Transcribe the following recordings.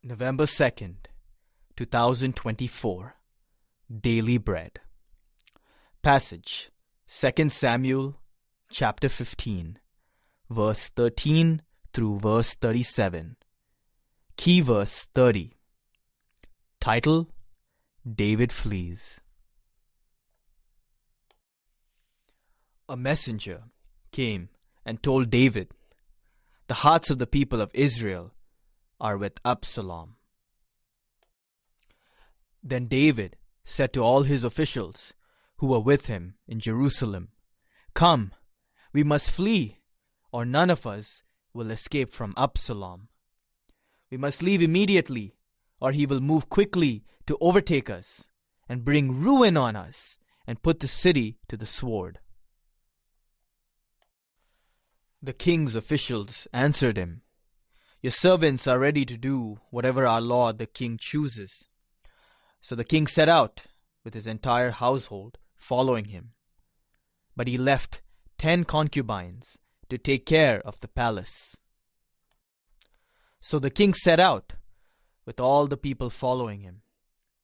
November 2nd, 2024. Daily Bread. Passage 2 Samuel chapter 15, verse 13 through verse 37. Key verse 30. Title: David Flees. A messenger came and told David, "The hearts of the people of Israel are with Absalom." Then David said to all his officials who were with him in Jerusalem, "Come, we must flee, or none of us will escape from Absalom. We must leave immediately, or he will move quickly to overtake us and bring ruin on us and put the city to the sword." The king's officials answered him, "Your servants are ready to do whatever our lord the king chooses." So the king set out with his entire household following him. But he left 10 concubines to take care of the palace. So the king set out with all the people following him,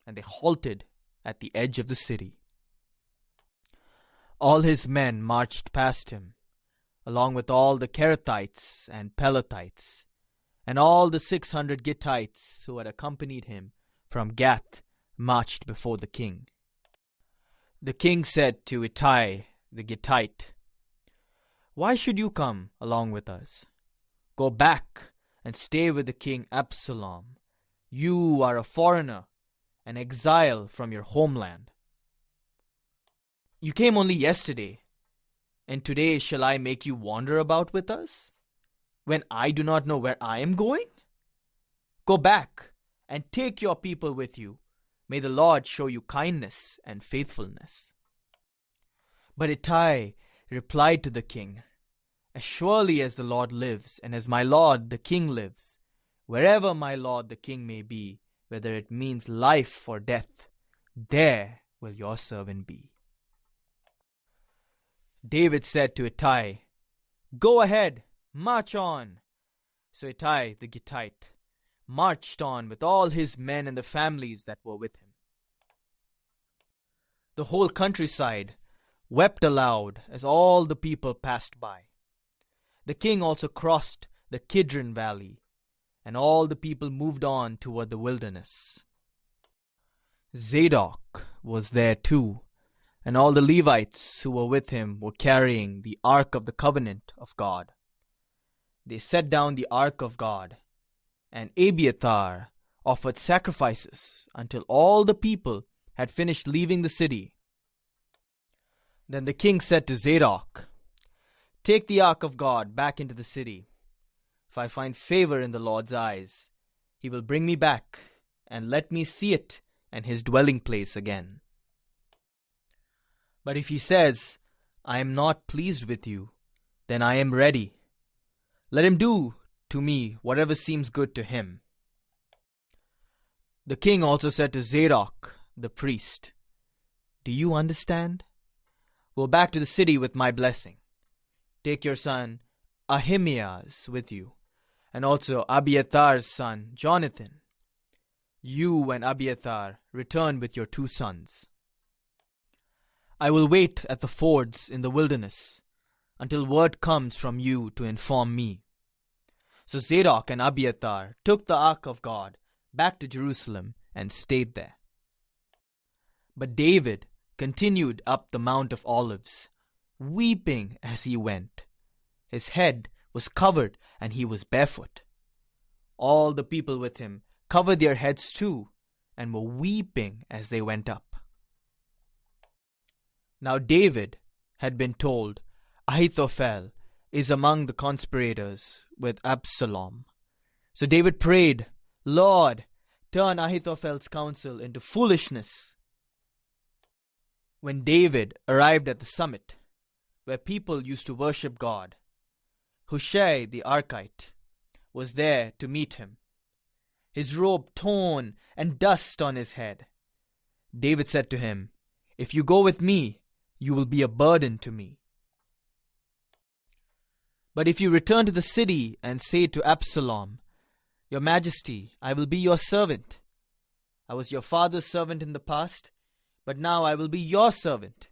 and they halted at the edge of the city. All his men marched past him, along with all the Kerethites and Pelethites, and all the 600 Gittites who had accompanied him from Gath marched before the king. The king said to Ittai the Gittite, "Why should you come along with us? Go back and stay with the king Absalom. You are a foreigner, an exile from your homeland. You came only yesterday, and today shall I make you wander about with us, when I do not know where I am going? Go back and take your people with you. May the Lord show you kindness and faithfulness." But Ittai replied to the king, "As surely as the Lord lives, and as my lord the king lives, wherever my lord the king may be, whether it means life or death, there will your servant be." David said to Ittai, "Go ahead, march on." So Ittai the Gittite marched on with all his men and the families that were with him. The whole countryside wept aloud as all the people passed by. The king also crossed the Kidron Valley, and all the people moved on toward the wilderness. Zadok was there too, and all the Levites who were with him were carrying the Ark of the Covenant of God. They set down the Ark of God, and Abiathar offered sacrifices until all the people had finished leaving the city. Then the king said to Zadok, "Take the Ark of God back into the city. If I find favor in the Lord's eyes, he will bring me back and let me see it and his dwelling place again. But if he says, 'I am not pleased with you,' then I am ready. Let him do to me whatever seems good to him." The king also said to Zadok the priest, "Do you understand? Go back to the city with my blessing. Take your son Ahimaaz with you, and also Abiathar's son Jonathan. You and Abiathar return with your 2 sons. I will wait at the fords in the wilderness until word comes from you to inform me." So Zadok and Abiathar took the Ark of God back to Jerusalem and stayed there. But David continued up the Mount of Olives, weeping as he went. His head was covered and he was barefoot. All the people with him covered their heads too and were weeping as they went up. Now David had been told, "Ahithophel is among the conspirators with Absalom." So David prayed, "Lord, turn Ahithophel's counsel into foolishness." When David arrived at the summit, where people used to worship God, Hushai the Archite was there to meet him, his robe torn and dust on his head. David said to him, "If you go with me, you will be a burden to me. But if you return to the city and say to Absalom, Your Majesty, I will be your servant. I was your father's servant in the past, but now I will be your servant.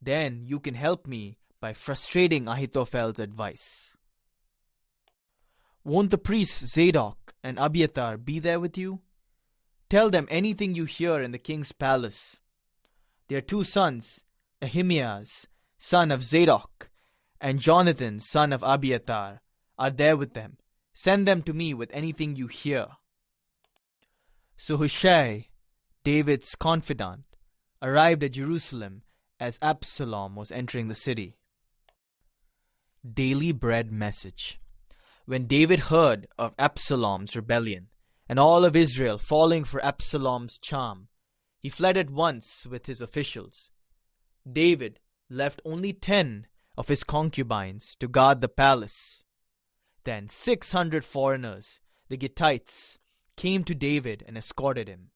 Then you can help me by frustrating Ahithophel's advice. Won't the priests Zadok and Abiathar be there with you? Tell them anything you hear in the king's palace. Their 2 sons, Ahimaaz, son of Zadok, and Jonathan, son of Abiathar, are there with them. Send them to me with anything you hear. So Hushai, David's confidant, arrived at Jerusalem as Absalom was entering the city. Daily Bread Message. When David heard of Absalom's rebellion and all of Israel falling for Absalom's charm, he fled at once with his officials. David left only 10 of his concubines to guard the palace. Then 600 foreigners, the Gittites, came to David and escorted him.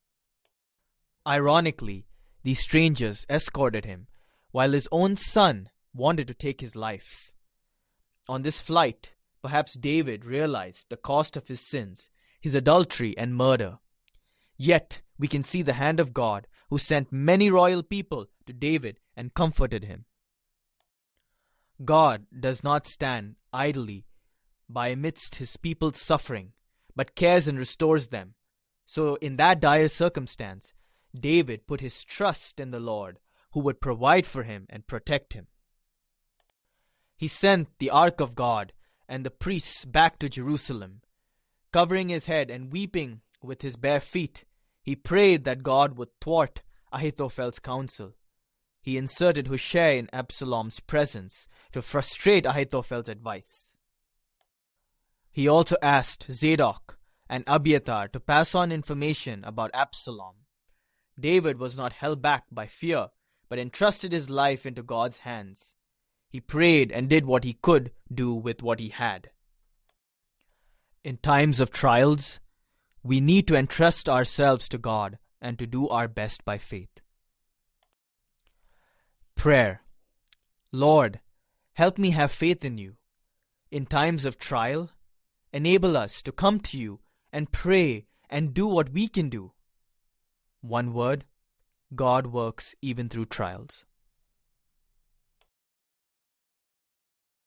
Ironically, these strangers escorted him while his own son wanted to take his life. On this flight, perhaps David realized the cost of his sins, his adultery and murder. Yet we can see the hand of God, who sent many royal people to David and comforted him. God does not stand idly by amidst his people's suffering, but cares and restores them. So in that dire circumstance, David put his trust in the Lord, who would provide for him and protect him. He sent the ark of God and the priests back to Jerusalem. Covering his head and weeping with his bare feet, he prayed that God would thwart Ahithophel's counsel. He inserted Hushai in Absalom's presence to frustrate Ahithophel's advice. He also asked Zadok and Abiathar to pass on information about Absalom. David was not held back by fear, but entrusted his life into God's hands. He prayed and did what he could do with what he had. In times of trials, we need to entrust ourselves to God and to do our best by faith. Prayer. Lord, help me have faith in you. In times of trial, enable us to come to you and pray and do what we can do. One word, God works even through trials.